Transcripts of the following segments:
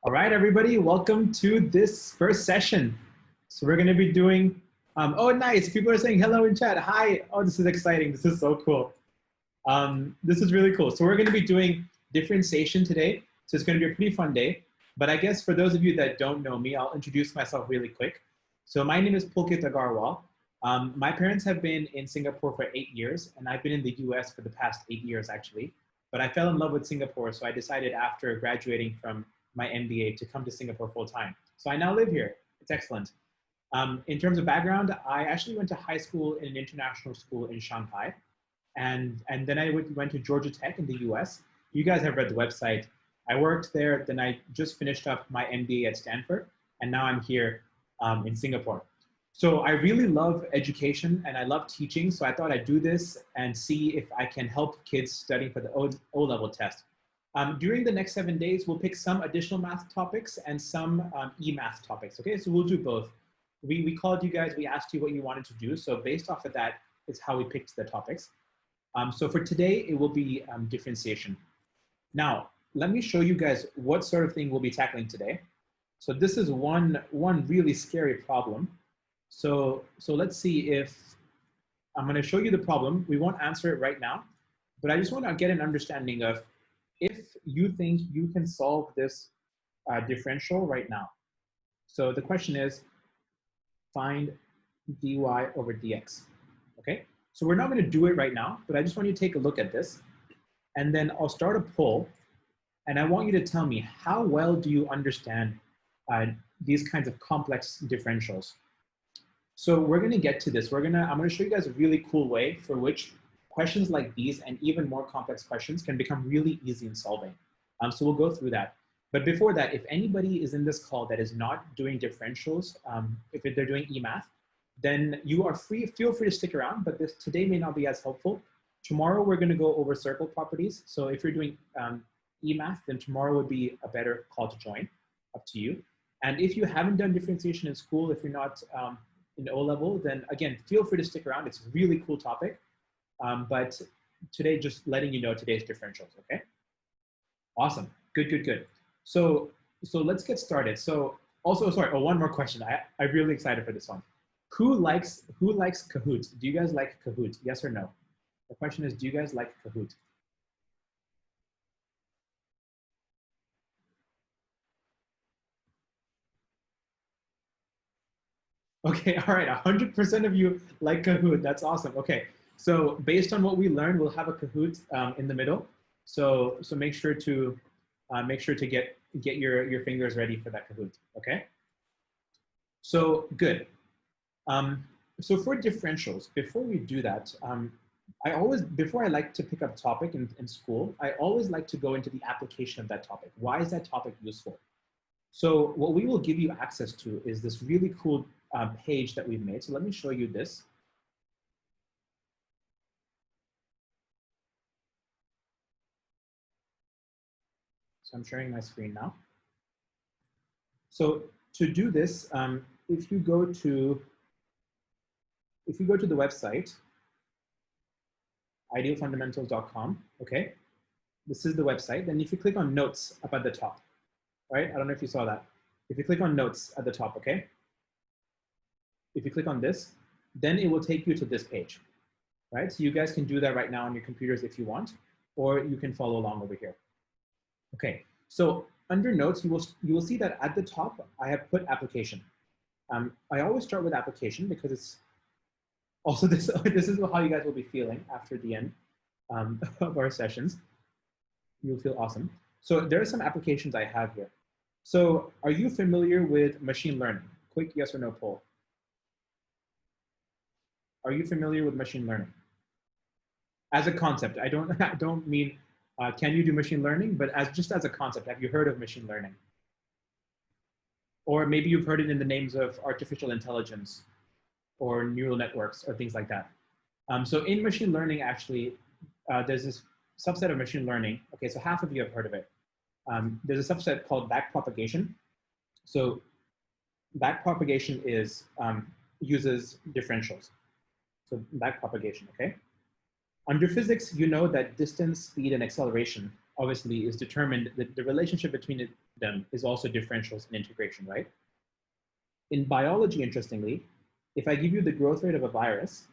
All right, everybody, welcome to this first session. So we're going to be doing, oh, nice. People are saying hello in chat. Hi. Oh, this is exciting. This is so cool. This is really cool. So we're going to be doing differentiation today. So it's going to be a pretty fun day. But I guess for those of you that don't know me, I'll introduce myself really quick. So my name is Pulkit Agarwal. My parents have been in Singapore for 8 years, and I've been in the US for the past 8 years, actually. But I fell in love with Singapore, so I decided after graduating from my MBA to come to Singapore full time. So I now live here. It's excellent. In terms of background, I actually went to high school in an international school in Shanghai. And then I went to Georgia Tech in the US. You guys have read the website. I worked there, then I just finished up my MBA at Stanford, and now I'm here in Singapore. So I really love education and I love teaching, so I thought I'd do this and see if I can help kids studying for the O-level test. During the next 7 days, we'll pick some additional math topics and some e-math topics, okay? So we'll do both. We called you guys, we asked you what you wanted to do, so based off of that is how we picked the topics. So for today, it will be differentiation. Now, let me show you guys what sort of thing we'll be tackling today. So this is one really scary problem. So let's see if, I'm gonna show you the problem. We won't answer it right now, but I just wanna get an understanding of if you think you can solve this differential right now. So the question is, find dy over dx, okay? So we're not gonna do it right now, but I just want you to take a look at this. And then I'll start a poll, and I want you to tell me, how well do you understand these kinds of complex differentials? So we're gonna get to this. I'm gonna show you guys a really cool way for which questions like these and even more complex questions can become really easy in solving. So we'll go through that. But before that, if anybody is in this call that is not doing differentials, if they're doing e-math, then you are feel free to stick around, but today may not be as helpful. Tomorrow we're gonna go over circle properties. So if you're doing e-math, then tomorrow would be a better call to join, up to you. And if you haven't done differentiation in school, if you're not in O-level, then again, feel free to stick around. It's a really cool topic. But today, just letting you know today's differentials, okay? Awesome, good. So let's get started. So also, sorry, one more question. I'm really excited for this one. Who likes Kahoot? Do you guys like Kahoot? Yes or no? The question is, do you guys like Kahoot? Okay, all right, 100% of you like Kahoot. That's awesome. Okay, so based on what we learned, we'll have a Kahoot in the middle. So make sure to get your fingers ready for that Kahoot. Okay. So good. So for differentials, before we do that, before I like to pick up a topic in school, I always like to go into the application of that topic. Why is that topic useful? So what we will give you access to is this really cool page that we've made. So let me show you this. So I'm sharing my screen now. So to do this, if you go to the website, idealfundamentals.com, okay? This is the website. Then if you click on notes up at the top, right? I don't know if you saw that. If you click on notes at the top, okay? If you click on this, then it will take you to this page, right? So you guys can do that right now on your computers if you want, or you can follow along over here. Okay, so under notes, you will see that at the top, I have put application. I always start with application because it's also this is how you guys will be feeling after the end of our sessions. You'll feel awesome. So there are some applications I have here. So are you familiar with machine learning? Quick yes or no poll. Are you familiar with machine learning? As a concept, I don't mean can you do machine learning, but just as a concept, have you heard of machine learning? Or maybe you've heard it in the names of artificial intelligence or neural networks or things like that. So in machine learning, actually, there's this subset of machine learning. Okay, so half of you have heard of it. There's a subset called backpropagation. So backpropagation uses differentials. So backpropagation, okay? Under physics, you know that distance, speed, and acceleration obviously is determined, the relationship between them is also differentials and integration, right? In biology, interestingly, if I give you the growth rate of a virus,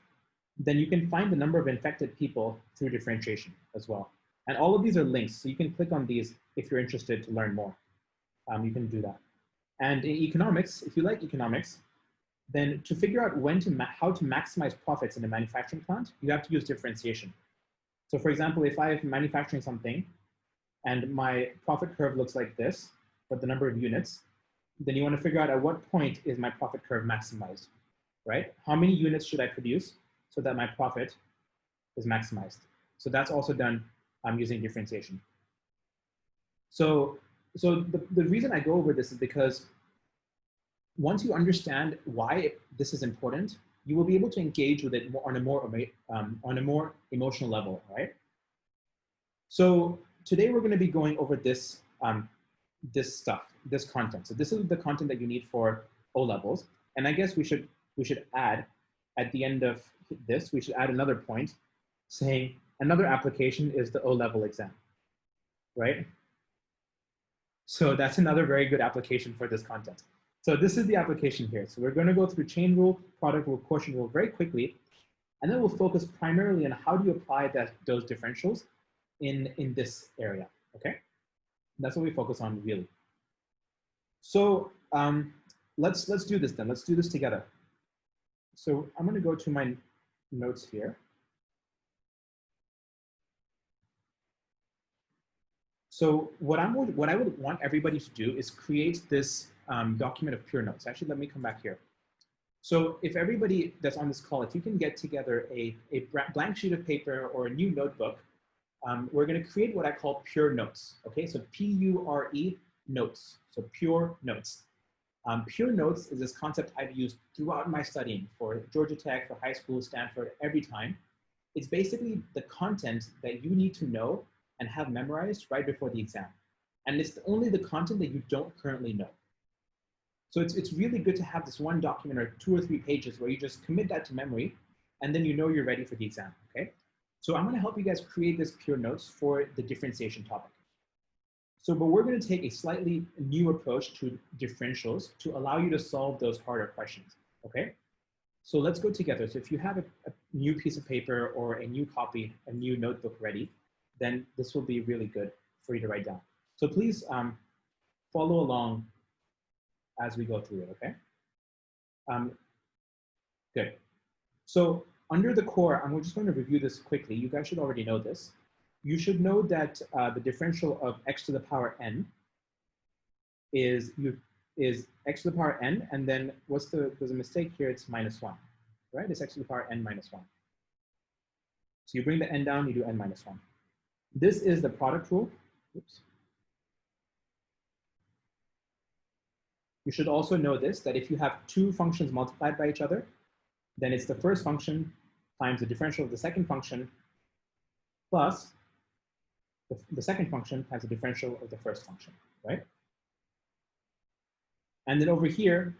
then you can find the number of infected people through differentiation as well. And all of these are links, so you can click on these if you're interested to learn more. You can do that. And in economics, if you like economics, then to figure out how to maximize profits in a manufacturing plant, you have to use differentiation. So for example, if I'm manufacturing something and my profit curve looks like this, but the number of units, then you want to figure out at what point is my profit curve maximized, right? How many units should I produce so that my profit is maximized? So that's also done using differentiation. So the reason I go over this is because once you understand why this is important, you will be able to engage with it on a more emotional level, right? So today we're going to be going over this this content. So this is the content that you need for O levels, and I guess we should add at the end of this, we should add another point saying another application is the O level exam, right? So that's another very good application for this content. So this is the application here. So we're going to go through chain rule, product rule, quotient rule very quickly, and then we'll focus primarily on how do you apply those differentials in this area, okay? That's what we focus on really. So let's do this then. Let's do this together. So I'm going to go to my notes here. So what I would want everybody to do is create this document of pure notes. Actually, let me come back here. So if everybody that's on this call, if you can get together a blank sheet of paper or a new notebook, we're going to create what I call pure notes. Okay, so P-U-R-E notes. So pure notes. Pure notes is this concept I've used throughout my studying for Georgia Tech, for high school, Stanford, every time. It's basically the content that you need to know and have memorized right before the exam. And it's only the content that you don't currently know. So it's really good to have this one document or 2 or 3 pages where you just commit that to memory, and then you know you're ready for the exam, okay? So I'm gonna help you guys create this pure notes for the differentiation topic. So, but we're gonna take a slightly new approach to differentials to allow you to solve those harder questions, okay? So let's go together. So if you have a new piece of paper or a new copy, a new notebook ready, then this will be really good for you to write down. So please follow along as we go through it, okay? Good. So under the core, I'm just going to review this quickly. You guys should already know this. You should know that the differential of x to the power n is x to the power n, and then there's a mistake here, it's -1, right? It's x to the power n minus 1. So you bring the n down, you do n minus 1. This is the product rule. Oops. You should also know this, that if you have 2 functions multiplied by each other, then it's the first function times the differential of the second function plus the second function times the differential of the first function, right? And then over here,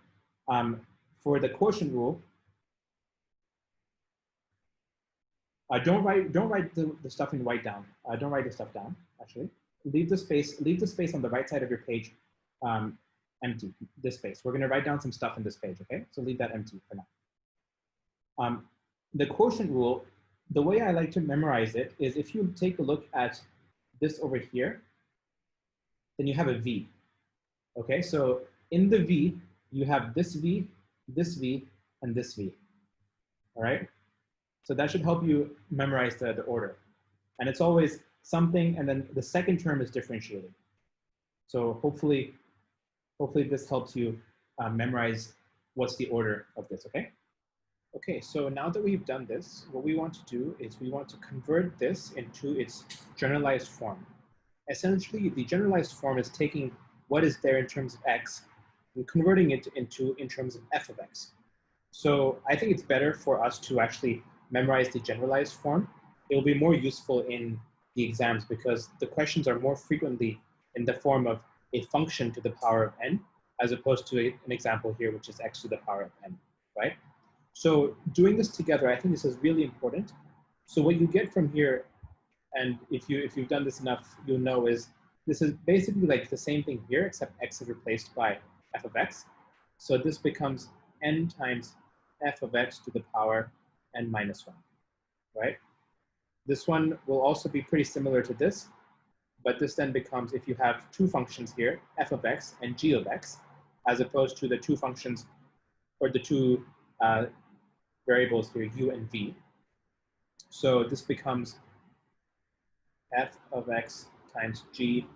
for the quotient rule, don't write the stuff in white down. Don't write the stuff down, actually. Leave the space on the right side of your page empty, this space. We're gonna write down some stuff in this page, okay? So leave that empty for now. The quotient rule, the way I like to memorize it is if you take a look at this over here, then you have a V, okay? So in the V, you have this V, and this V, all right? So that should help you memorize the order. And it's always something, and then the second term is differentiated. So hopefully this helps you memorize what's the order of this, okay? Okay, so now that we've done this, what we want to do is we want to convert this into its generalized form. Essentially, the generalized form is taking what is there in terms of x and converting it into in terms of f of x. So I think it's better for us to actually memorize the generalized form. It will be more useful in the exams because the questions are more frequently in the form of a function to the power of n, as opposed to an example here, which is x to the power of n, right? So doing this together, I think this is really important. So what you get from here and if you've done this enough, you'll know is this is basically like the same thing here, except x is replaced by f of x. So this becomes n times f of x to the power n minus 1, right? This one will also be pretty similar to this, but this then becomes, if you have two functions here, f of x and g of x, as opposed to the two functions or the two variables here, u and v. So this becomes f of x times g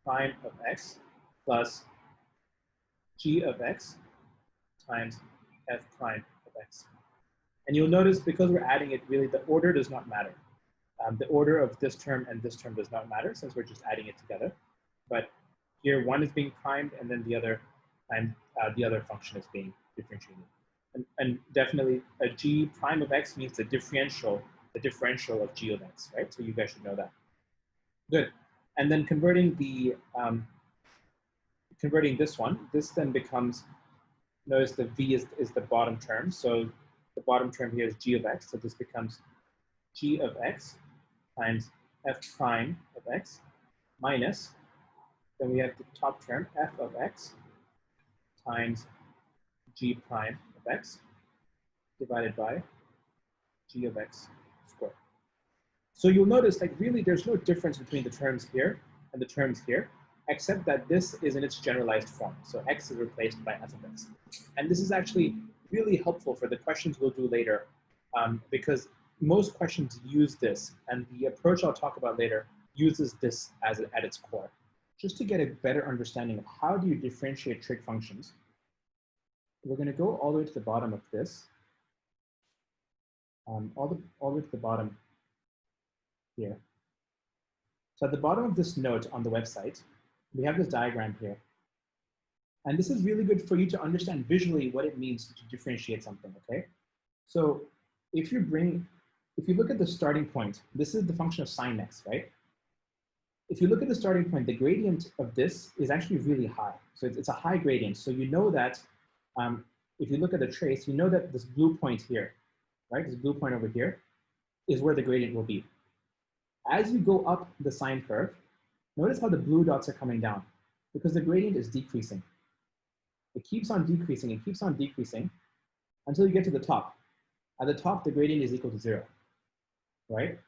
prime of x plus g of x times f prime of x. And you'll notice because we're adding it, really the order does not matter. The order of this term and this term does not matter since we're just adding it together. But here one is being primed and then the other function is being differentiated. And definitely a g prime of x means the differential of g of x, right? So you guys should know that. Good. And then converting this one, this then becomes, notice the v is the bottom term. So the bottom term here is g of x. So this becomes g of x times f prime of x minus, then we have the top term f of x times g prime of x divided by g of x squared. So you'll notice like really there's no difference between the terms here and the terms here, except that this is in its generalized form. So x is replaced by f of x. And this is actually really helpful for the questions we'll do later, because most questions use this, and the approach I'll talk about later uses this at its core. Just to get a better understanding of how do you differentiate trig functions, we're going to go all the way to the bottom of this, all the way to the bottom here. So at the bottom of this note on the website, we have this diagram here. And this is really good for you to understand visually what it means to differentiate something, okay? So if you look at the starting point, this is the function of sine x, right? If you look at the starting point, the gradient of this is actually really high. So it's a high gradient. So you know that if you look at the trace, you know that this blue point here, right? This blue point over here is where the gradient will be. As you go up the sine curve, notice how the blue dots are coming down because the gradient is decreasing. It keeps on decreasing, it keeps on decreasing until you get to the top. At the top, the gradient is equal to 0, right?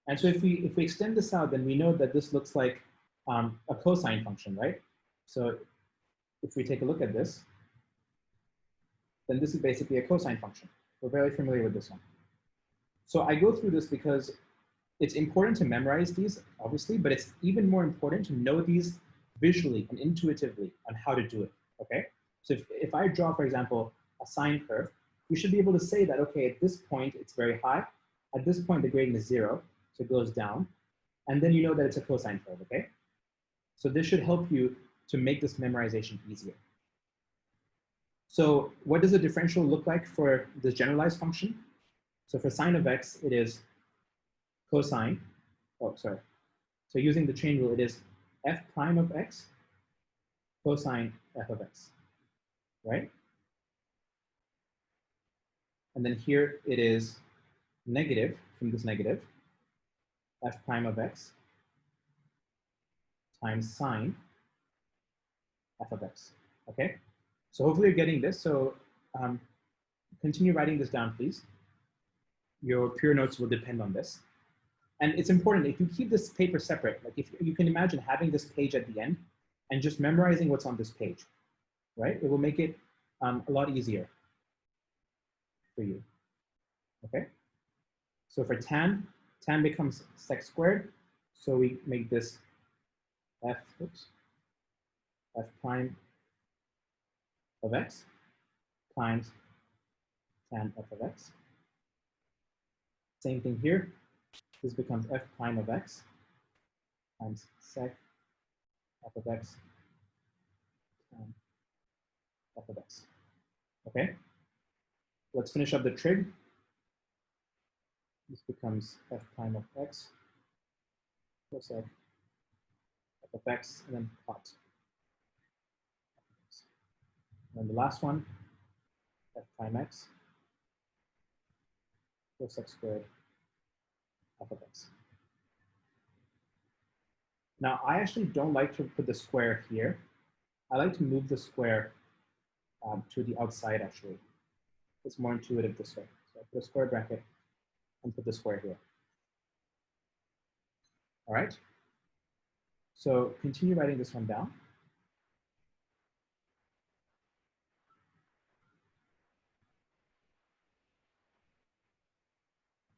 And so if we extend this out, then we know that this looks like a cosine function, right? So if we take a look at this, then this is basically a cosine function. We're very familiar with this one. So I go through this because it's important to memorize these, obviously, but it's even more important to know these visually and intuitively on how to do it, okay? So if I draw, for example, a sine curve, you should be able to say that, okay, at this point, it's very high. At this point, the gradient is 0, so it goes down. And then you know that it's a cosine curve, okay? So this should help you to make this memorization easier. So what does a differential look like for this generalized function? So for sine of x, it is cosine, So using the chain rule, it is f prime of x cosine f of x, right? And then here it is negative, from this negative, f prime of x times sine f of x, okay? So hopefully you're getting this. So continue writing this down, please. Your peer notes will depend on this. And it's important, if you keep this paper separate, like if you can imagine having this page at the end and just memorizing what's on this page, right? It will make it a lot easier for you, okay? So for tan becomes sec squared. So we make this f prime of x times tan f of x. Same thing here. This becomes f prime of x times sec f of x tan f of x. Okay? Let's finish up the trig. This becomes f prime of x cosec f of x, and then cot. And then the last one, f prime x cosec squared f of x. Now, I actually don't like to put the square here. I like to move the square to the outside, actually. It's more intuitive this way. So I put a square bracket and put the square here. All right? So continue writing this one down.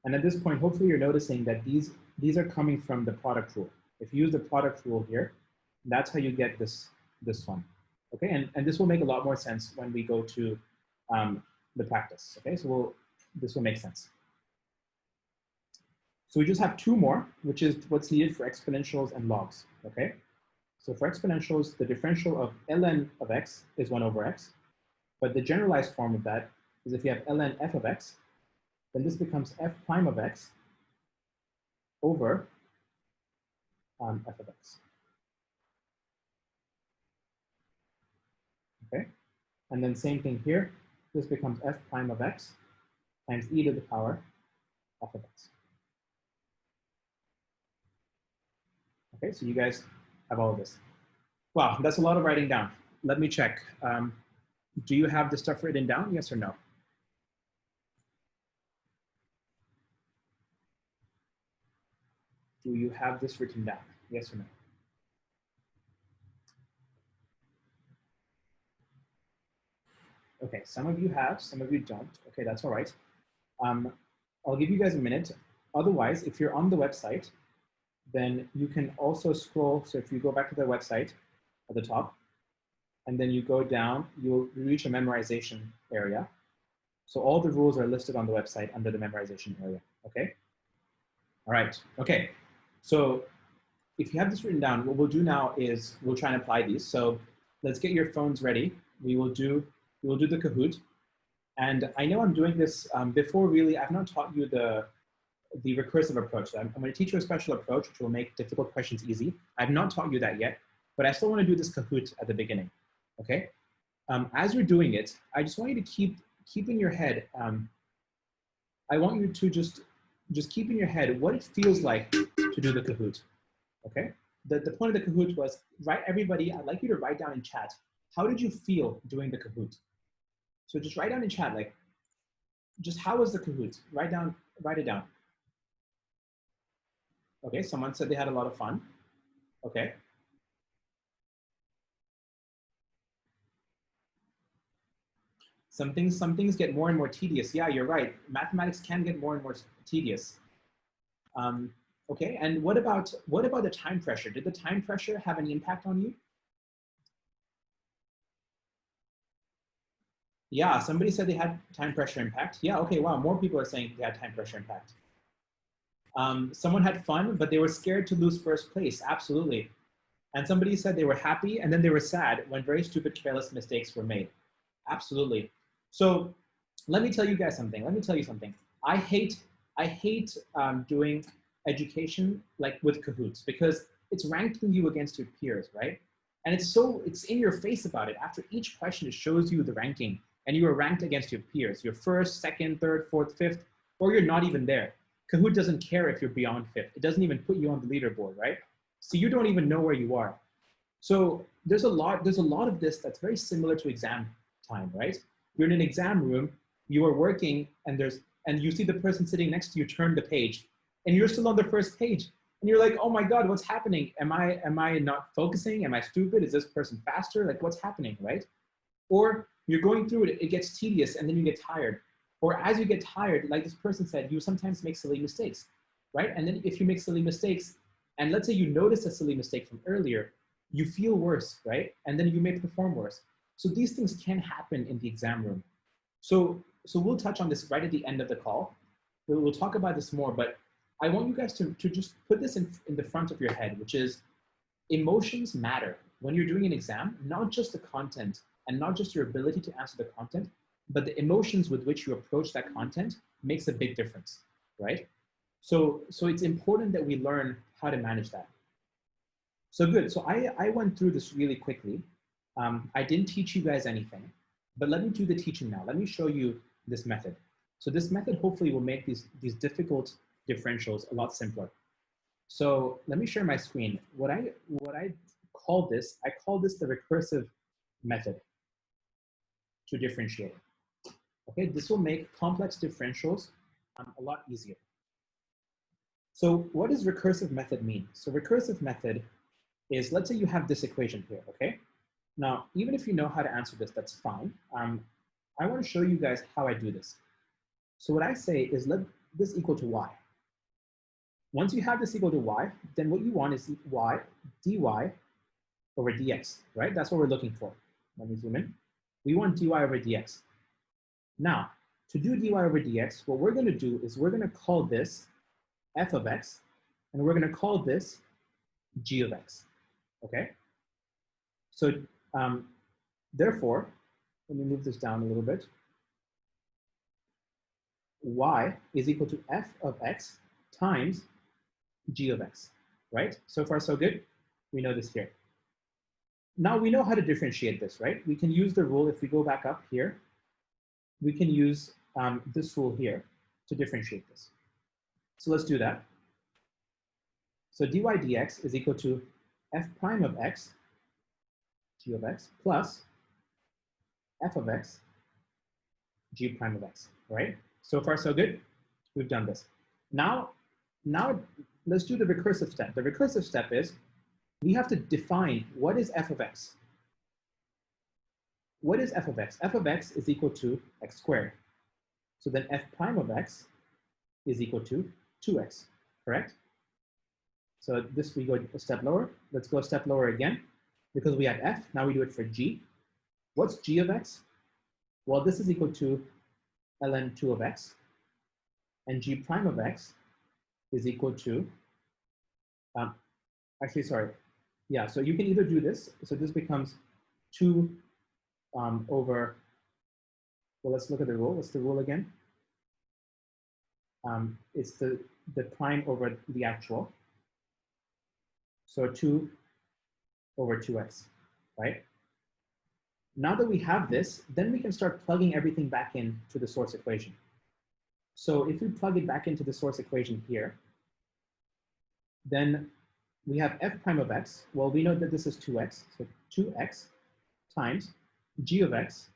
And at this point, hopefully you're noticing that these are coming from the product rule. If you use the product rule here, that's how you get this one. Okay, and this will make a lot more sense when we go to the practice. Okay, so this will make sense. So we just have two more, which is what's needed for exponentials and logs. Okay, so for exponentials, the differential of ln of x is 1 over x, but the generalized form of that is if you have ln f of x, then this becomes f prime of x over f of x. Okay, and then same thing here. This becomes f prime of x times e to the power f of x. Okay, so you guys have all of this. Wow, that's a lot of writing down. Let me check. Do you have the stuff written down? Yes or no? Do you have this written down? Yes or no? Okay, some of you have, some of you don't. Okay, that's all right. I'll give you guys a minute. Otherwise, if you're on the website, then you can also scroll. So if you go back to the website at the top, and then you go down, you'll reach a memorization area. So all the rules are listed on the website under the memorization area, okay? All right, okay. So if you have this written down, what we'll do now is we'll try and apply these. So let's get your phones ready. We will do the Kahoot. And I know I'm doing this before really, I've not taught you the recursive approach. I'm going to teach you a special approach, which will make difficult questions easy. I've not taught you that yet, but I still want to do this Kahoot at the beginning, okay? As you're doing it, I just want you to keep in your head, I want you to just keep in your head what it feels like to do the Kahoot, okay? The point of the Kahoot was, everybody, I'd like you to write down in chat, how did you feel doing the Kahoot? So just write down in chat, like, just how was the Kahoot? Write it down. Okay, someone said they had a lot of fun. Okay. Some things get more and more tedious. Yeah, you're right. Mathematics can get more and more tedious. Okay, and what about the time pressure? Did the time pressure have any impact on you? Yeah, somebody said they had time pressure impact. Yeah, okay, wow, more people are saying they had time pressure impact. Someone had fun, but they were scared to lose first place. Absolutely. And somebody said they were happy and then they were sad when very stupid, careless mistakes were made. Absolutely. So let me tell you guys something. Let me tell you something. I hate doing education like with Kahoots because it's ranking you against your peers, right? And it's in your face about it. After each question, it shows you the ranking and you are ranked against your peers. You're first, second, third, fourth, fifth, or you're not even there. Kahoot doesn't care if you're beyond fifth. It doesn't even put you on the leaderboard, right? So you don't even know where you are. So there's a lot of this that's very similar to exam time, right? You're in an exam room, you are working, and you see the person sitting next to you turn the page, and you're still on the first page, and you're like, oh my God, what's happening? Am I not focusing? Am I stupid? Is this person faster? Like, what's happening, right? Or you're going through it, it gets tedious, and then you get tired. Or as you get tired, like this person said, you sometimes make silly mistakes, right? And then if you make silly mistakes, and let's say you notice a silly mistake from earlier, you feel worse, right? And then you may perform worse. So these things can happen in the exam room. So we'll touch on this right at the end of the call. We'll talk about this more, but I want you guys to just put this in the front of your head, which is emotions matter when you're doing an exam, not just the content and not just your ability to answer the content, but the emotions with which you approach that content makes a big difference, right? So it's important that we learn how to manage that. So good. So I went through this really quickly. I didn't teach you guys anything, but let me do the teaching now. Let me show you this method. So this method hopefully will make these difficult differentials a lot simpler. So let me share my screen. What I call this, I call this the recursive method to differentiate. Okay, this will make complex differentials a lot easier. So what does recursive method mean? So recursive method is, let's say you have this equation here, okay? Now, even if you know how to answer this, that's fine. I want to show you guys how I do this. So what I say is let this equal to y. Once you have this equal to y, then what you want is y dy over dx, right? That's what we're looking for. Let me zoom in. We want dy over dx. Now, to do dy over dx, what we're going to do is we're going to call this f of x, and we're going to call this g of x, okay? So therefore, let me move this down a little bit. Y is equal to f of x times g of x, right? So far, so good. We know this here. Now we know how to differentiate this, right? We can use the rule. If we go back up here, we can use this rule here to differentiate this. So let's do that. So dy dx is equal to f prime of x, g of x, plus f of x, g prime of x, right? So far, so good. We've done this. Now let's do the recursive step. The recursive step is we have to define what is f of x. What is f of x? F of x is equal to x squared. So then f prime of x is equal to 2x, correct? So this, we go a step lower. Let's go a step lower again. Because we have f, now we do it for g. What's g of x? Well, this is equal to ln 2 of x. And g prime of x is equal to, actually, sorry. Yeah, so you can either do this. So this becomes 2 over, well, let's look at the rule. What's the rule again? It's the prime over the actual. So 2 over 2x, right? Now that we have this, then we can start plugging everything back into the source equation. So if we plug it back into the source equation here, then we have f prime of x. Well, we know that this is 2x, so 2x times g of x,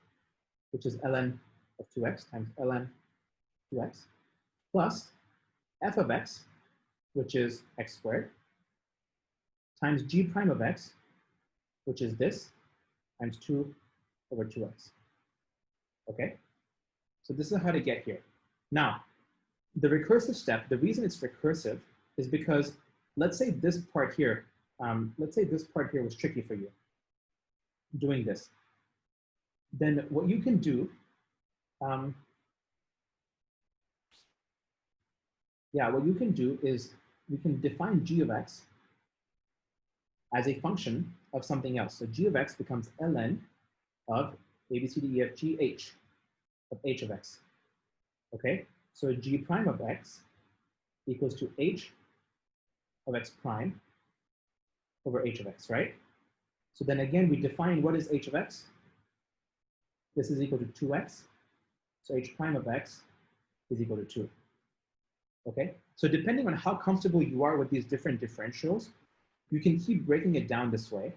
which is ln of 2x times ln 2x, plus f of x, which is x squared, times g prime of x, which is this, times 2 over 2x. Okay? So this is how to get here. Now, the recursive step, the reason it's recursive is because let's say this part here, was tricky for you, doing this. Then what you can do, what you can do is we can define g of x as a function of something else. So g of x becomes ln of a, b, c, d, e, f, g, h of h of x. Okay, so g prime of x equals to h of x prime over h of x, right? So then again, we define what is h of x. This is equal to 2x. So h prime of x is equal to 2. Okay, so depending on how comfortable you are with these different differentials, you can keep breaking it down this way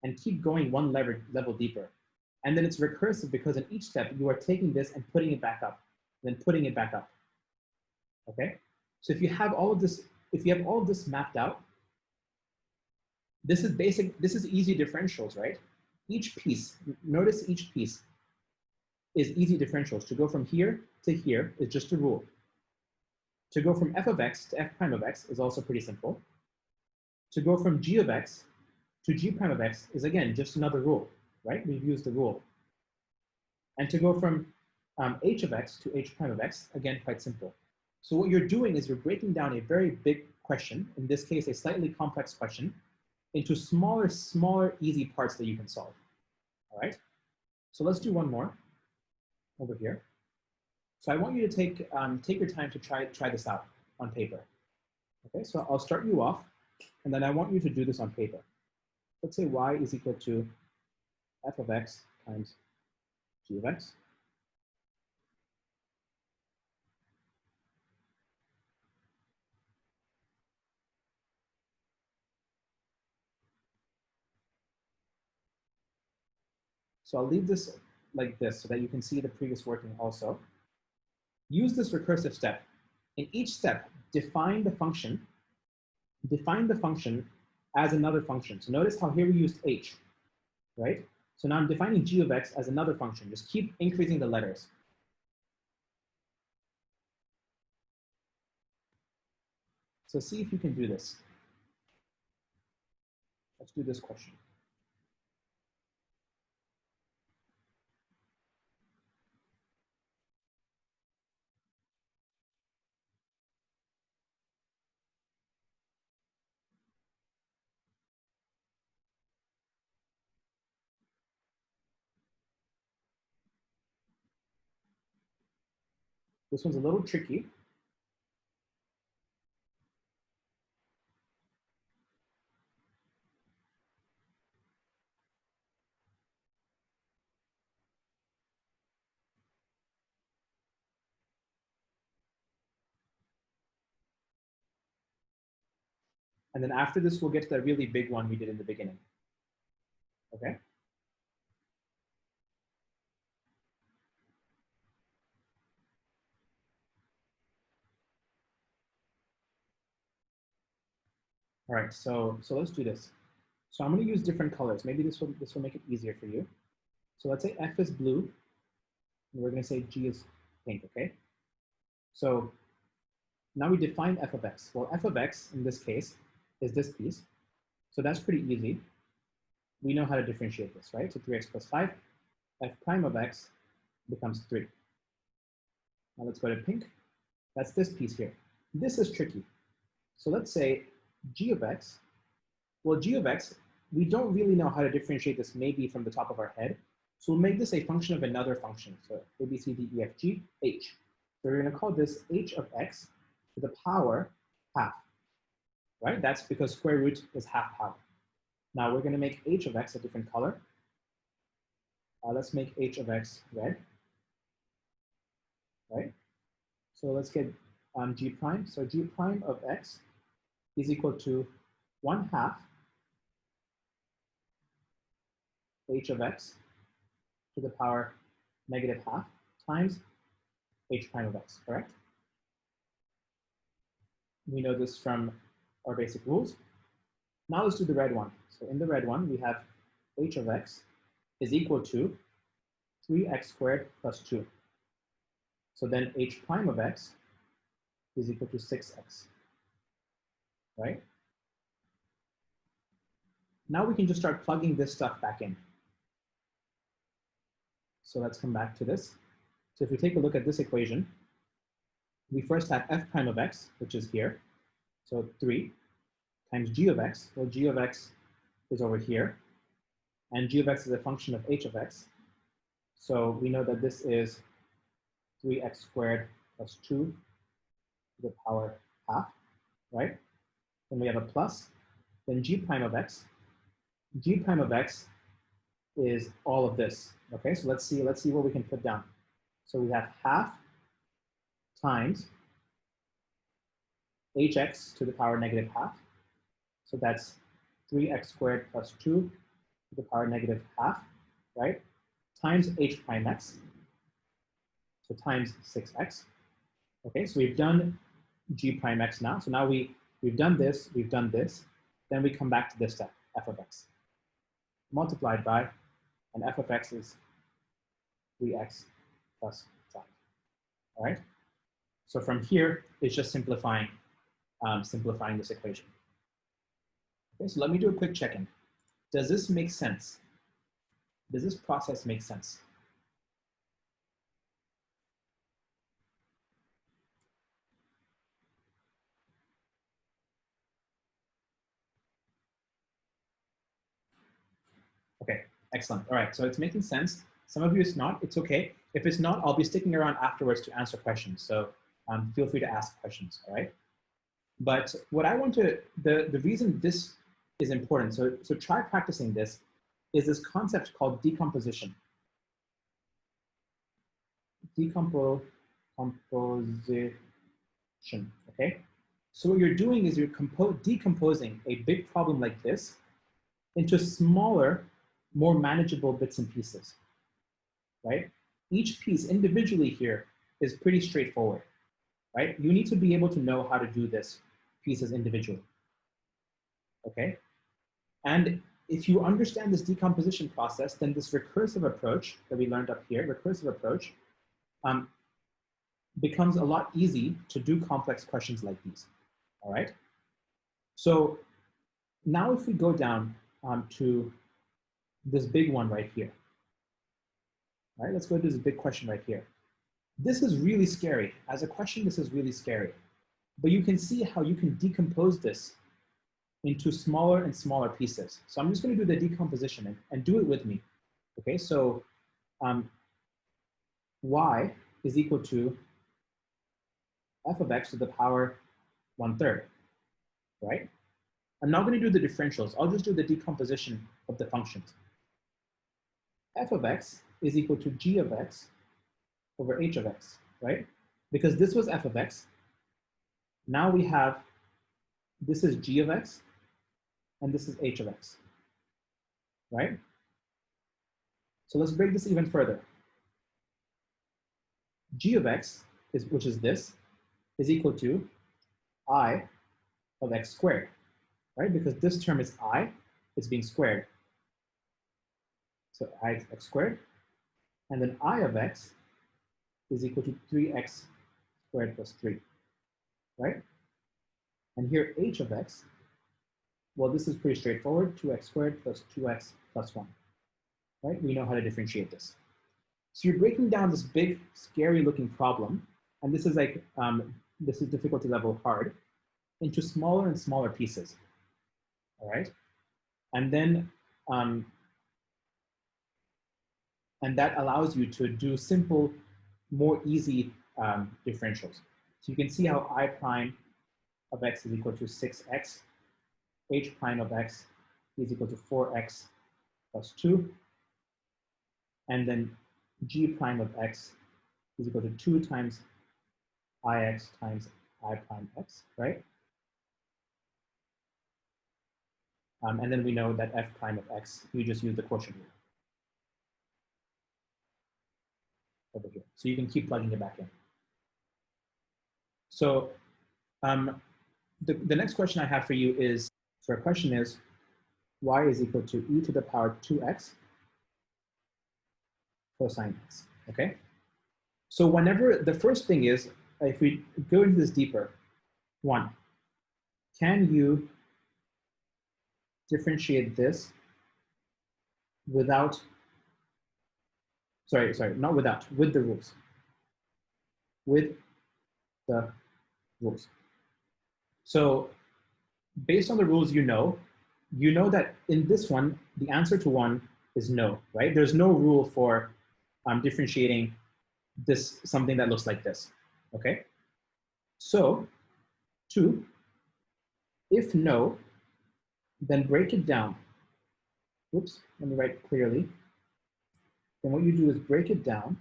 and keep going one level deeper. And then it's recursive because in each step, you are taking this and putting it back up, then putting it back up. Okay, so if you have all of this, mapped out, this is basic, this is easy differentials, right? Each piece, notice each piece is easy differentials. To go from here to here is just a rule. To go from f of x to f prime of x is also pretty simple. To go from g of x to g prime of x is, again, just another rule, right? We've used the rule. And to go from h of x to h prime of x, again, quite simple. So what you're doing is you're breaking down a very big question, in this case, a slightly complex question, into smaller, easy parts that you can solve, all right? So let's do one more over here. So I want you to take your time to try this out on paper. Okay, so I'll start you off, and then I want you to do this on paper. Let's say y is equal to f of x times g of x. So I'll leave this like this so that you can see the previous working also. Use this recursive step. In each step, define the function as another function. So notice how here we used h, right? So now I'm defining g of x as another function. Just keep increasing the letters. So see if you can do this. Let's do this question. This one's a little tricky. And then after this, we'll get to that really big one we did in the beginning. Okay? All right, so let's do this. So I'm going to use different colors. Maybe this will make it easier for you. So let's say F is blue, and we're going to say G is pink, okay? So now we define f of x. Well, f of x in this case is this piece. So that's pretty easy. We know how to differentiate this, right? So 3x plus 5, f prime of x becomes 3. Now let's go to pink. That's this piece here. This is tricky. So let's say g of x. Well, g of x, we don't really know how to differentiate this maybe from the top of our head. So we'll make this a function of another function. So a, b, c, d, e, f, g, h. So we're going to call this h of x to the power half, right? That's because square root is half power. Now we're going to make h of x a different color. Let's make h of x red, right? So let's get g prime. So g prime of x is equal to 1/2 h of x to the power negative half times h prime of x, correct? We know this from our basic rules. Now let's do the red one. So in the red one, we have h of x is equal to 3x squared plus 2. So then h prime of x is equal to 6x, right? Now we can just start plugging this stuff back in. So let's come back to this. So if we take a look at this equation, we first have f prime of x, which is here. So 3 times g of x. Well, g of x is over here. And g of x is a function of h of x. So we know that this is 3x squared plus 2 to the power half, right? Then we have a plus. Then g prime of x. G prime of x is all of this. Okay, so let's see what we can put down. So we have half times hx to the power negative half. So that's 3x squared plus 2 to the power negative half, right? Times h prime x. So times 6x. Okay, so we've done g prime x now. So now we've done this, then we come back to this step, f of x. Multiplied by, and f of x is 3x plus 5. All right? So from here, it's just simplifying this equation. Okay, so let me do a quick check-in. Does this make sense? Does this process make sense? Okay, excellent. All right, so it's making sense. Some of you it's not, it's okay. If it's not, I'll be sticking around afterwards to answer questions. So feel free to ask questions, all right? But what I want to, the reason this is important, so try practicing this, is this concept called decomposition. Decomposition, okay? So what you're doing is you're decomposing a big problem like this into smaller more manageable bits and pieces, right? Each piece individually here is pretty straightforward, right? You need to be able to know how to do this pieces individually, okay? And if you understand this decomposition process, then this recursive approach that we learned up here, recursive approach, becomes a lot easy to do complex questions like these, all right? So now if we go down to this big one right here, all right? Let's go to this big question right here. This is really scary. As a question, this is really scary. But you can see how you can decompose this into smaller and smaller pieces. So I'm just going to do the decomposition and do it with me. Okay, so y is equal to f of x to the power 1/3, right? I'm not going to do the differentials. I'll just do the decomposition of the functions. F of x is equal to g of x over h of x, right? Because this was f of x. Now we have, this is g of x, and this is h of x, right? So let's break this even further. G of x, which is this, is equal to I of x squared, right? Because this term is I, it's being squared. So I of x squared, and then I of x is equal to 3x squared plus 3, right? And here h of x, well, this is pretty straightforward, 2x squared plus 2x plus 1, right? We know how to differentiate this. So you're breaking down this big, scary looking problem, and this is like, this is difficulty level hard, into smaller and smaller pieces, all right? And then, and that allows you to do simple, more easy differentials. So you can see how I prime of x is equal to 6x, h prime of x is equal to 4x plus 2, and then g prime of x is equal to 2 times ix times I prime x, right? And then we know that f prime of x, you just use the quotient rule over here. So you can keep plugging it back in. So the next question I have for you is, so our question is, y is equal to e to the power 2x cosine x, okay? So whenever, the first thing is, if we go into this deeper, one, can you differentiate this without, sorry, not without, with the rules. With the rules. So based on the rules you know that in this one, the answer to one is no, right? There's no rule for differentiating this, something that looks like this, okay? So two, if no, then break it down. Oops, let me write clearly. Then what you do is break it down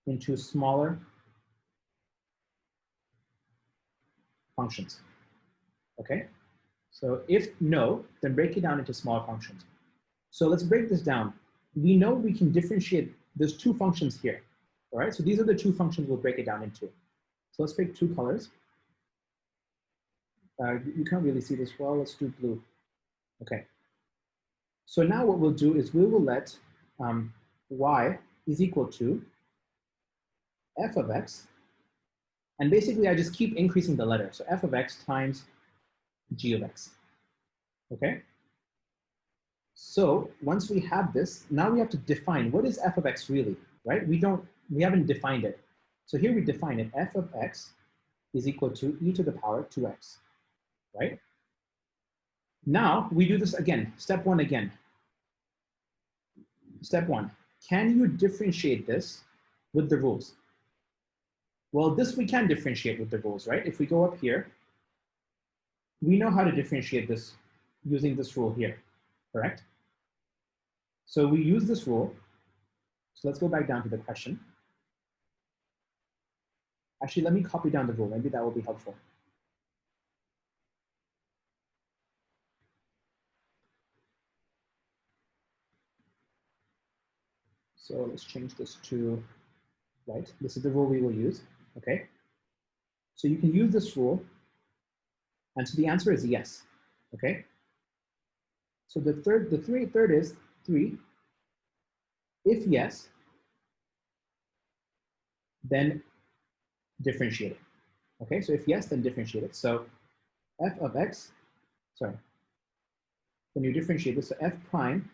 into smaller functions, okay? So if no, then break it down into smaller functions. So let's break this down. We know we can differentiate, there's two functions here, all right? So these are the two functions we'll break it down into. So let's pick two colors. You can't really see this well, let's do blue. Okay. So now what we'll do is we will let y is equal to f of x, and basically I just keep increasing the letter. So f of x times g of x, okay? So once we have this, now we have to define what is f of x really, right? We haven't defined it. So here we define it, f of x is equal to e to the power 2x, right? Now we do this again, step one again. Step one, can you differentiate this with the rules? Well, this we can differentiate with the rules, right? If we go up here, we know how to differentiate this using this rule here, correct? So we use this rule. So let's go back down to the question. Actually, let me copy down the rule. Maybe that will be helpful. So let's change this to, right? This is the rule we will use, okay? So you can use this rule, and so the answer is yes, okay? So the third is 3. If yes, then differentiate it, okay? So if yes, then differentiate it. So f of x, sorry, when you differentiate this, so f prime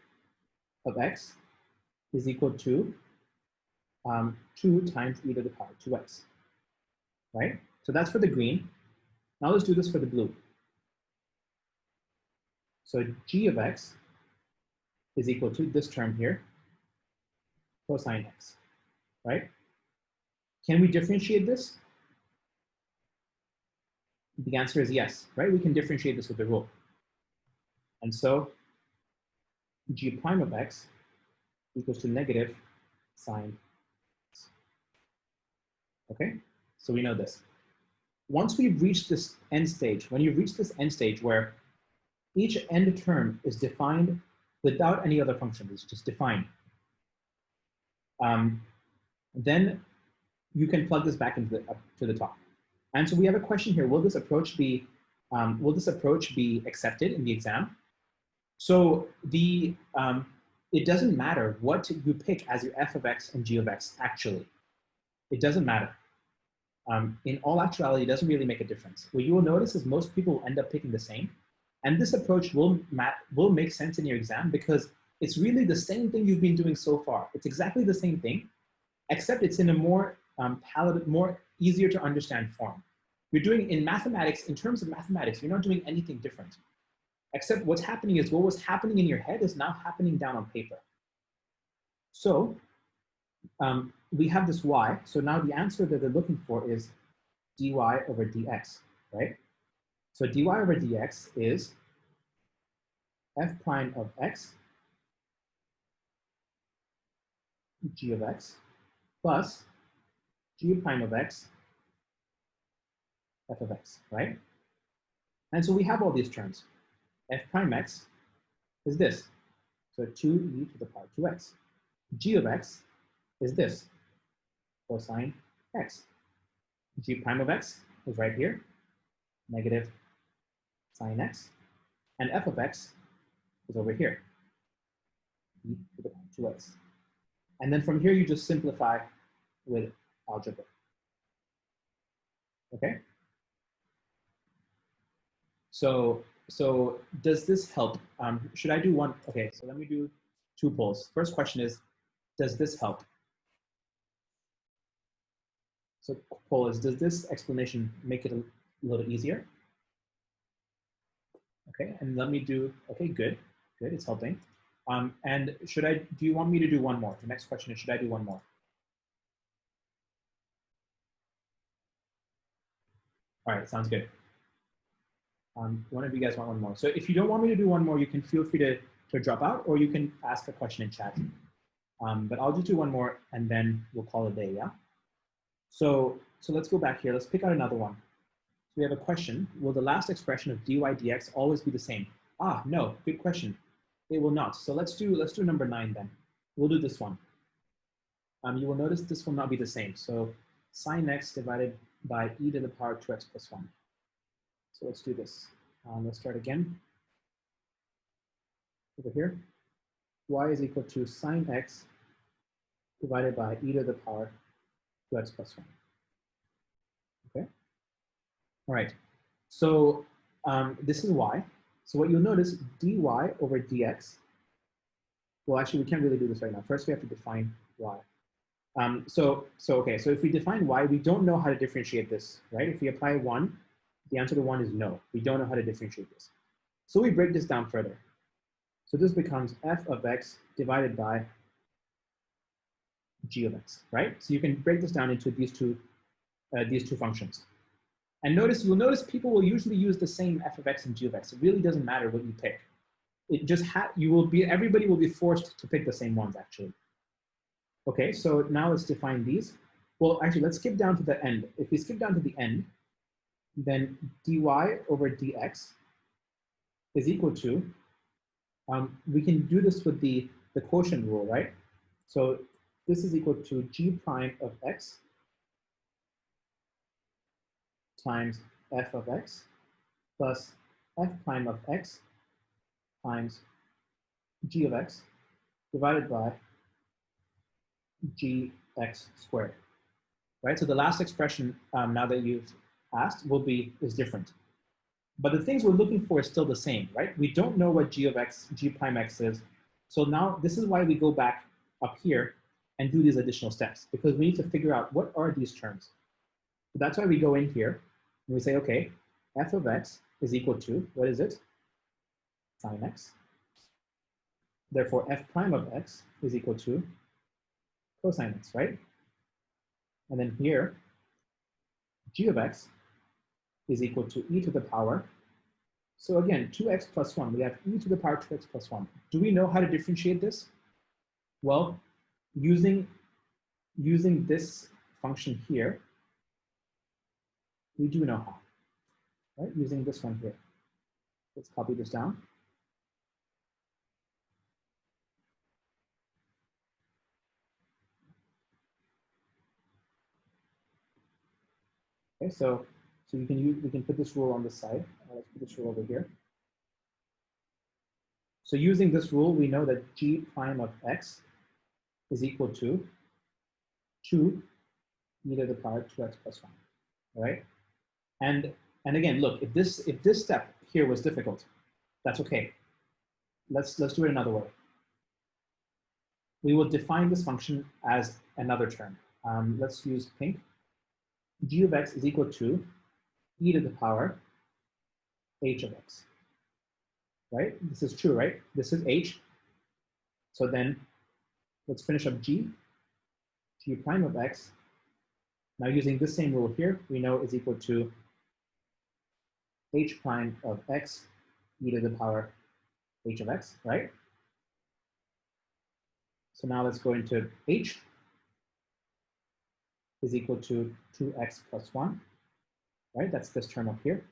of x is equal to 2 times e to the power 2x, right? So that's for the green. Now let's do this for the blue. So g of x is equal to this term here, cosine x, right? Can we differentiate this? The answer is yes, right? We can differentiate this with the rule. And so g prime of x equals to negative sine x. Okay, so we know this. Once we've reached this end stage, when you reach this end stage where each end term is defined without any other function, it's just defined, then you can plug this back into up to the top. And so we have a question here: will this approach be accepted in the exam? So it doesn't matter what you pick as your f of x and g of x. Actually, it doesn't matter. In all actuality, it doesn't really make a difference. What you will notice is most people end up picking the same, and this approach will make sense in your exam because it's really the same thing you've been doing so far. It's exactly the same thing, except it's in a more more easier to understand form. You're doing in mathematics, in terms of mathematics, you're not doing anything different, except what's happening is what was happening in your head is now happening down on paper. So we have this y, so now the answer that they're looking for is dy over dx, right? So dy over dx is f prime of x, g of x, plus g prime of x, f of x, right? And so we have all these terms. F prime x is this, so 2e to the power 2x. G of x is this, cosine x. G prime of x is right here, negative sine x. And f of x is over here, e to the power 2x. And then from here, you just simplify with algebra. Okay? So does this help? Should I do one? Okay, so let me do 2 polls. First question is, does this help? So poll is, does this explanation make it a little easier? Okay, and let me do, okay, good, it's helping. And do you want me to do one more? The next question is, should I do one more? All right, sounds good. One of you guys want one more. So if you don't want me to do one more, you can feel free to drop out, or you can ask a question in chat. But I'll just do one more and then we'll call it a day, yeah? So let's go back here. Let's pick out another one. So we have a question. Will the last expression of dy dx always be the same? Ah, no, good question. It will not. So let's do number 9 then. We'll do this one. You will notice this will not be the same. So sine x divided by e to the power 2x plus 1. So let's do this. Let's start again. Over here, y is equal to sine x divided by e to the power 2x plus 1. Okay. All right. So this is y. So what you'll notice, dy over dx. Well, actually, we can't really do this right now. First, we have to define y. So if we define y, we don't know how to differentiate this, right? If we apply 1, the answer to 1 is no. We don't know how to differentiate this. So we break this down further. So this becomes f of x divided by g of x, right? So you can break this down into these two functions. And you'll notice people will usually use the same f of x and g of x. It really doesn't matter what you pick. It just everybody will be forced to pick the same ones actually. Okay, so now let's define these. Well, actually, let's skip down to the end. If we skip down to the end, then dy over dx is equal to, we can do this with the quotient rule, right? So this is equal to g prime of x times f of x plus f prime of x times g of x divided by gx squared, right? So the last expression, now that you've asked, is different. But the things we're looking for is still the same, right? We don't know what g of x, g prime x is. So now this is why we go back up here and do these additional steps, because we need to figure out what are these terms. So that's why we go in here and we say, okay, f of x is equal to, what is it? Sine x. Therefore, f prime of x is equal to cosine x, right? And then here, g of x is equal to e to the power. So again, 2x plus 1, we have e to the power 2x plus 1. Do we know how to differentiate this? Well, using this function here, we do know how, right? Using this one here. Let's copy this down. Okay, so we can put this rule on this side. Let's put this rule over here. So using this rule, we know that g prime of x is equal to 2 e to the power 2x plus 1, all right? And again, look, if this step here was difficult, that's okay. Let's do it another way. We will define this function as another term. Let's use pink. G of x is equal to e to the power h of x, right? This is true, right? This is h. So then let's finish up g prime of x. Now using this same rule here, we know is equal to h prime of x e to the power h of x, right? So now let's go into h is equal to 2x plus 1, right? That's this term up here.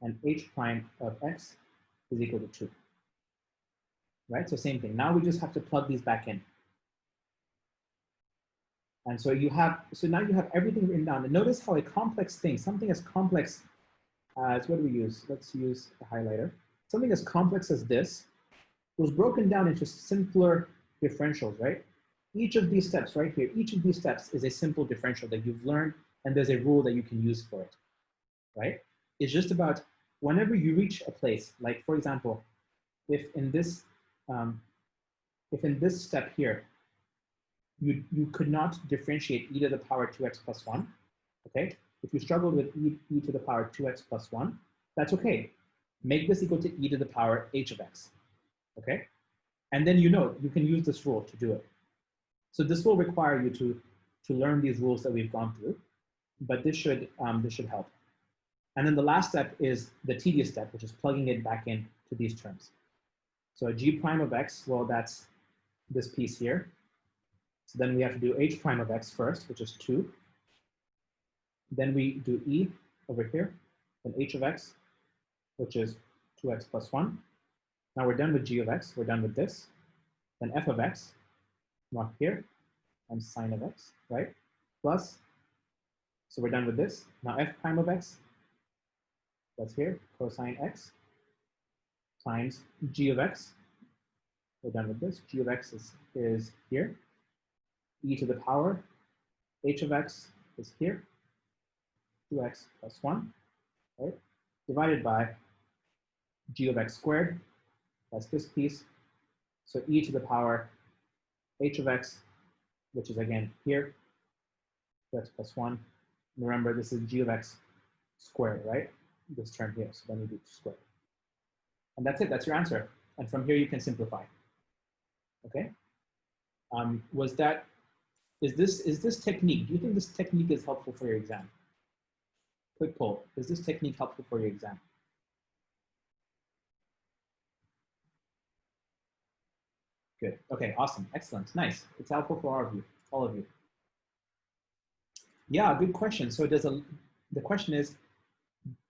And h prime of x is equal to 2, right? So same thing. Now we just have to plug these back in. And so now you have everything written down. And notice how a complex thing, something as complex as, what do we use? Let's use a highlighter. Something as complex as this was broken down into simpler differentials, right? Each of these steps right here, each of these steps is a simple differential that you've learned, and there's a rule that you can use for it, right? It's just about whenever you reach a place, like for example, if in this step here, you could not differentiate e to the power 2x plus 1, okay? If you struggled with e to the power 2x plus 1, that's okay. Make this equal to e to the power h of x, okay? And then you can use this rule to do it. So this will require you to learn these rules that we've gone through, but this should help. And then the last step is the tedious step, which is plugging it back in to these terms. So g prime of x, well, that's this piece here. So then we have to do h prime of x first, which is 2. Then we do e over here, then h of x, which is 2x plus 1. Now we're done with g of x, we're done with this. Then f of x, not here, and sine of x, right? Plus, so we're done with this. Now f prime of x, that's here, cosine x, times g of x. We're done with this. G of x is here. E to the power, h of x is here, 2x plus 1, right? Divided by g of x squared, that's this piece. So e to the power h of x, which is again here, 2x plus 1. Remember, this is g of x squared, right? This term here, so then we do squared. And that's it, that's your answer. And from here you can simplify, okay? Is this technique, do you think this technique is helpful for your exam? Quick poll, is this technique helpful for your exam? Good, okay, awesome, excellent, nice. It's helpful for all of you. Yeah, good question. So the question is,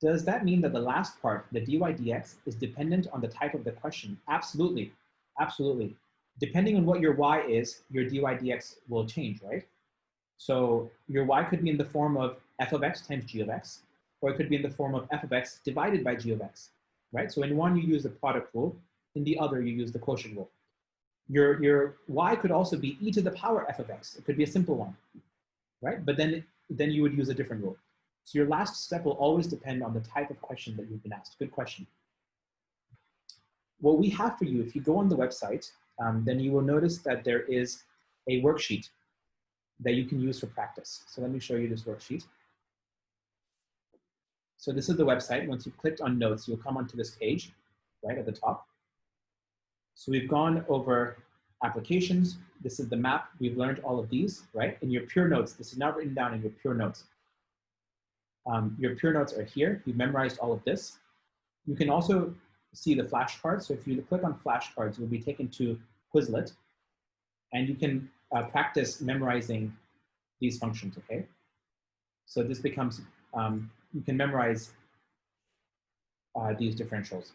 does that mean that the last part, the dy dx, is dependent on the type of the question? Absolutely, absolutely. depending on what your y is, your dy dx will change, right? So your y could be in the form of f of x times g of x, or it could be in the form of f of x divided by g of x, right? So in one, you use the product rule. In the other, you use the quotient rule. Your y could also be e to the power f of x. It could be a simple one, right? But then you would use a different rule. So your last step will always depend on the type of question that you've been asked. Good question. What we have for you, if you go on the website, then you will notice that there is a worksheet that you can use for practice. So let me show you this worksheet. So this is the website. Once you've clicked on notes, you'll come onto this page right at the top. So we've gone over applications. This is the map. We've learned all of these, right? In your pure notes, this is now written down in your pure notes. Your pure notes are here. You've memorized all of this. You can also see the flashcards. So if you click on flashcards, you'll be taken to Quizlet, and you can practice memorizing these functions, okay? So this becomes, you can memorize these differentials.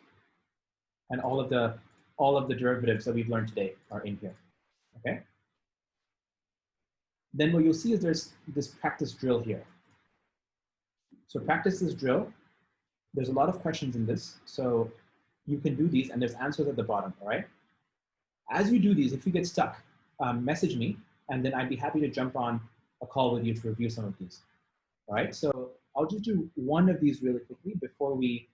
And all of the derivatives that we've learned today are in here, okay? Then what you'll see is there's this practice drill here. So practice this drill. There's a lot of questions in this, so you can do these, and there's answers at the bottom, all right? As you do these, if you get stuck, message me, and then I'd be happy to jump on a call with you to review some of these, all right? So I'll just do one of these really quickly before we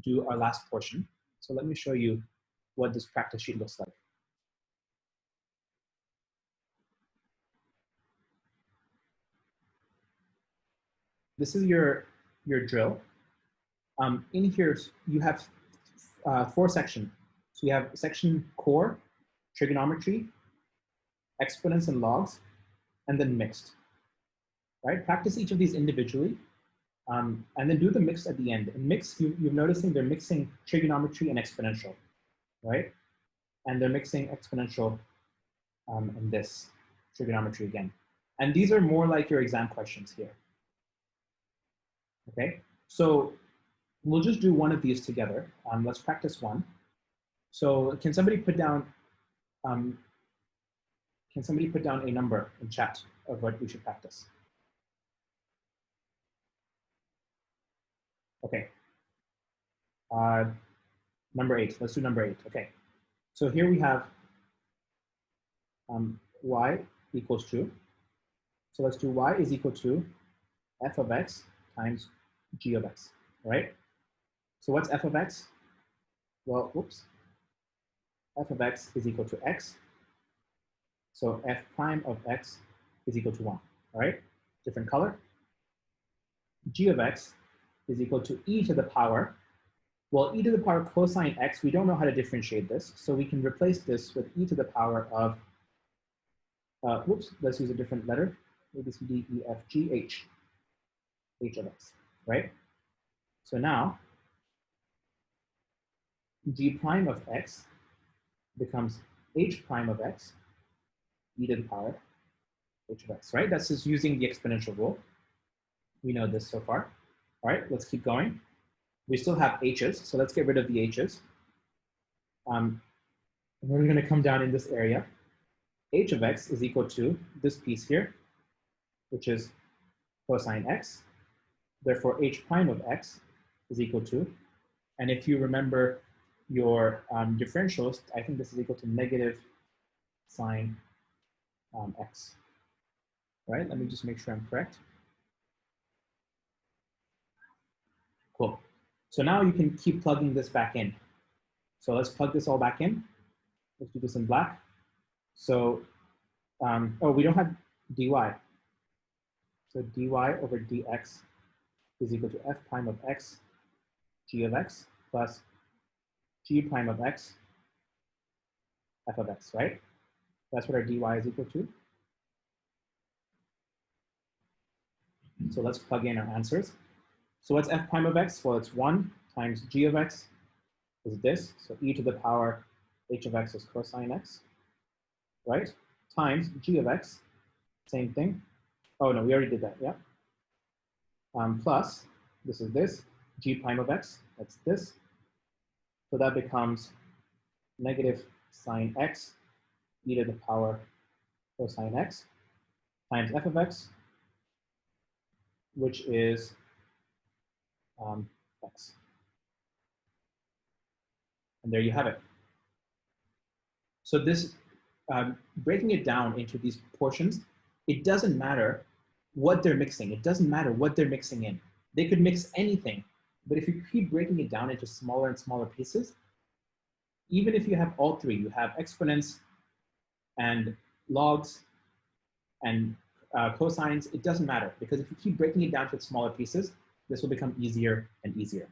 do our last portion. So let me show you what this practice sheet looks like. This is your drill. In here, you have 4 sections. So you have section core, trigonometry, exponents and logs, and then mixed, right? Practice each of these individually, and then do the mixed at the end. In mixed, you're noticing they're mixing trigonometry and exponential, right? And they're mixing exponential and this trigonometry again. And these are more like your exam questions here. Okay, so we'll just do one of these together. Let's practice one. So can somebody put down a number in chat of what we should practice? Okay. Number 8. Let's do number 8. Okay. So here we have y equals 2. So let's do y is equal to f of x times g of x, right? So what's f of x? Well, whoops. F of x is equal to x. So f prime of x is equal to 1, all right? Different color. G of x is equal to e to the power. Well, e to the power cosine x, we don't know how to differentiate this. So we can replace this with e to the power of, whoops, let's use a different letter. A, B, C, D, E, F, G, H. H of x, right? So now, g prime of x becomes h prime of x, e to the power h of x, right? That's just using the exponential rule. We know this so far. All right, let's keep going. We still have h's, so let's get rid of the h's. And we're going to come down in this area. H of x is equal to this piece here, which is cosine x. Therefore, h prime of x is equal to, and if you remember your differentials, I think this is equal to negative sine x, right? Let me just make sure I'm correct. Cool. So now you can keep plugging this back in. So let's plug this all back in. Let's do this in black. So, oh, we don't have dy. So dy over dx is equal to f prime of x, g of x, plus g prime of x, f of x, right? That's what our dy is equal to. So let's plug in our answers. So what's f prime of x? Well, it's 1 times g of x is this. So e to the power h of x is cosine x, right? Times g of x, same thing. Oh, no, we already did that, yeah. Plus, this is this, g prime of x, that's this. So that becomes negative sine x e to the power cosine x times f of x, which is x. And there you have it. So this, breaking it down into these portions, it doesn't matter what they're mixing. It doesn't matter what they're mixing in. They could mix anything, but if you keep breaking it down into smaller and smaller pieces, even if you have all three, you have exponents and logs and cosines, it doesn't matter, because if you keep breaking it down to smaller pieces, this will become easier and easier,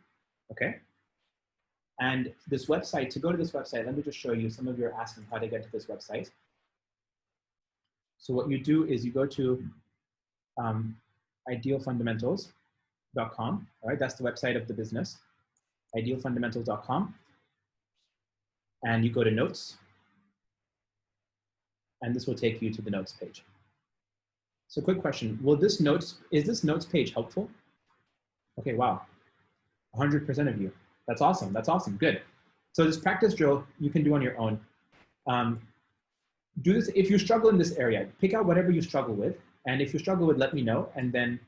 okay? And this website, to go to this website, let me just show you, some of you are asking how to get to this website. So what you do is you go to idealfundamentals.com, all right? That's the website of the business, idealfundamentals.com. And you go to notes, and this will take you to the notes page. So quick question, is this notes page helpful? Okay, wow, 100% of you. That's awesome, good. So this practice drill you can do on your own. Do this, if you struggle in this area, pick out whatever you struggle with, and if you struggle with, let me know, and then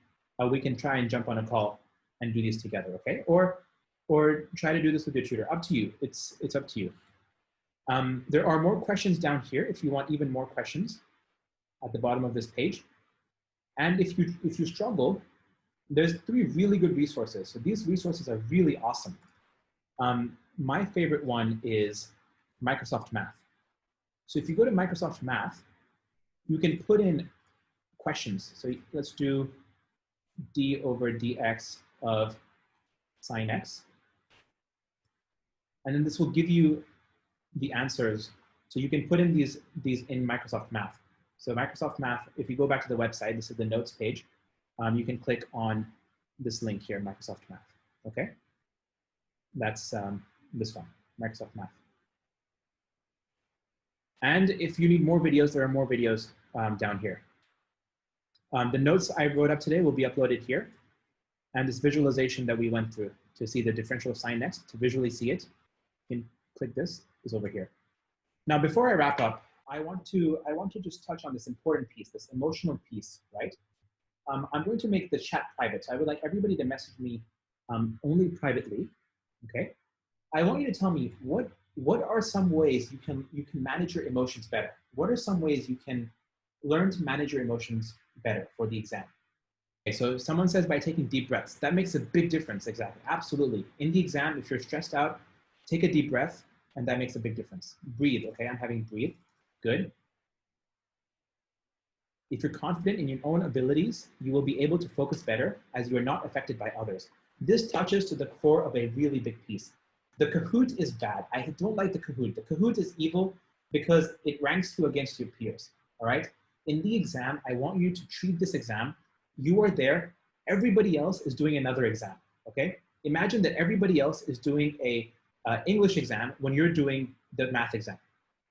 we can try and jump on a call and do these together, okay? Or try to do this with your tutor, up to you, it's up to you. There are more questions down here if you want even more questions at the bottom of this page. And if you struggle, there's 3 really good resources. So these resources are really awesome. My favorite one is Microsoft Math. So if you go to Microsoft Math, you can put in questions. So let's do d over dx of sine x. And then this will give you the answers. So you can put in these in Microsoft Math. So Microsoft Math, if you go back to the website, this is the notes page, you can click on this link here, Microsoft Math, okay? That's this one, Microsoft Math. And if you need more videos, there are more videos down here. The notes I wrote up today will be uploaded here. And this visualization that we went through to see the differential of sine x, to visually see it, you can click this, is over here. Now, before I wrap up, I want to just touch on this important piece, this emotional piece, right? I'm going to make the chat private. So I would like everybody to message me only privately, okay? I want you to tell me what are some ways you can manage your emotions better? What are some ways you can learn to manage your emotions better for the exam? Okay, so someone says by taking deep breaths. That makes a big difference, exactly, absolutely. In the exam, if you're stressed out, take a deep breath, and that makes a big difference. Breathe, okay, I'm having breathe, good. If you're confident in your own abilities, you will be able to focus better as you are not affected by others. This touches to the core of a really big piece. The Kahoot is bad. I don't like the Kahoot. The Kahoot is evil because it ranks you against your peers, all right? In the exam, I want you to treat this exam, you are there, everybody else is doing another exam, okay? Imagine that everybody else is doing a English exam when you're doing the math exam.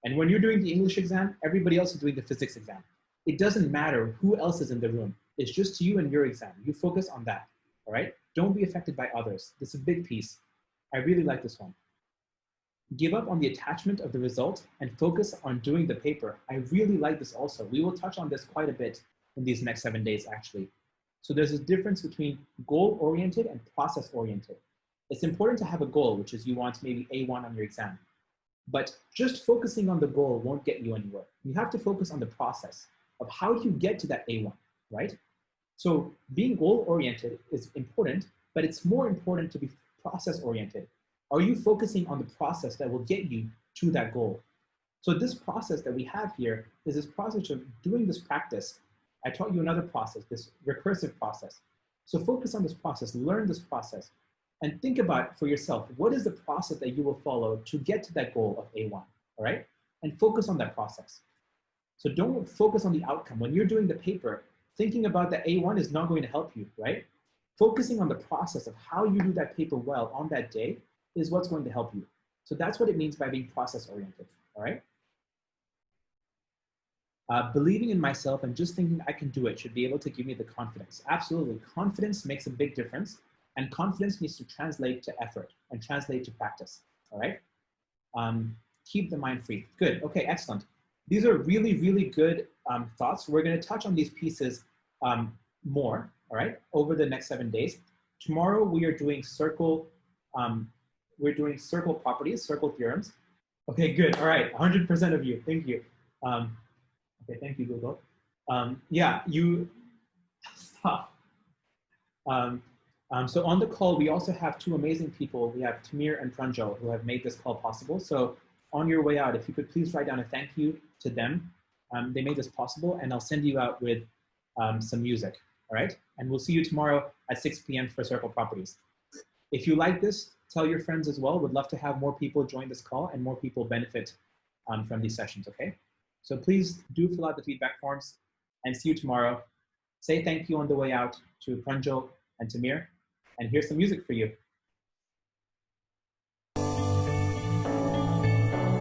And when you're doing the English exam, everybody else is doing the physics exam. It doesn't matter who else is in the room. It's just you and your exam. You focus on that, all right? Don't be affected by others. This is a big piece. I really like this one. Give up on the attachment of the result and focus on doing the paper. I really like this also. We will touch on this quite a bit in these next 7 days, actually. So there's a difference between goal-oriented and process-oriented. It's important to have a goal, which is you want maybe A1 on your exam. But just focusing on the goal won't get you anywhere. You have to focus on the process of how do you get to that A1, right? So being goal-oriented is important, but it's more important to be process-oriented. Are you focusing on the process that will get you to that goal? So this process that we have here is this process of doing this practice. I taught you another process, this recursive process. So focus on this process, learn this process, and think about for yourself, what is the process that you will follow to get to that goal of A1, all right? And focus on that process. So don't focus on the outcome. When you're doing the paper, thinking about the A1 is not going to help you, right? Focusing on the process of how you do that paper well on that day is what's going to help you. So that's what it means by being process-oriented, all right? Believing in myself and just thinking I can do it should be able to give me the confidence. Absolutely, confidence makes a big difference, and confidence needs to translate to effort and translate to practice, all right? keep the mind free. Good, okay, excellent. These are really, really good thoughts. We're gonna touch on these pieces more, all right, over the next 7 days. Tomorrow we are doing circle properties, circle theorems. Okay, good, all right, 100% of you, thank you. Okay, thank you, Google. Yeah, you, stop. So on the call, we also have two amazing people. We have Tamir and Pranjal who have made this call possible. So on your way out, if you could please write down a thank you to them. They made this possible, and I'll send you out with some music, all right? And we'll see you tomorrow at 6 p.m. for Circle Properties. If you like this, tell your friends as well. Would love to have more people join this call and more people benefit from these sessions, okay? So please do fill out the feedback forms and see you tomorrow. Say thank you on the way out to Pranjal and Tamir. And here's some music for you.